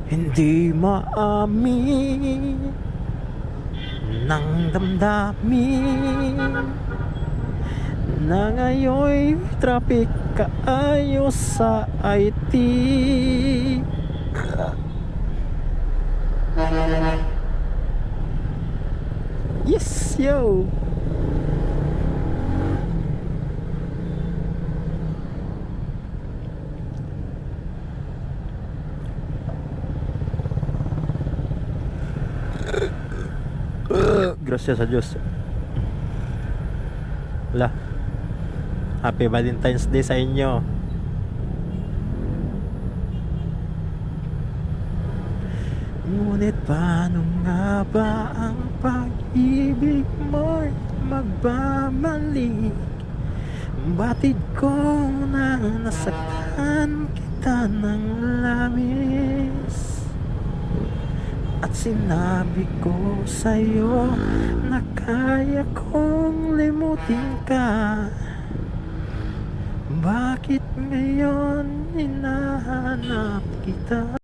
Hindi maamin ng damdamin na ngayon'y traffic kaayos sa IT. Yes, yo! Gracias sa Diyos. Wala. Happy Valentine's Day sa inyo. Ngunit paano nga ba ang pag-ibig mo'y magbabalik? Batid ko na nasaktan kita ng labis, at sinabi ko sa'yo na kaya kong limutin ka. Bakit ngayon hinahanap kita?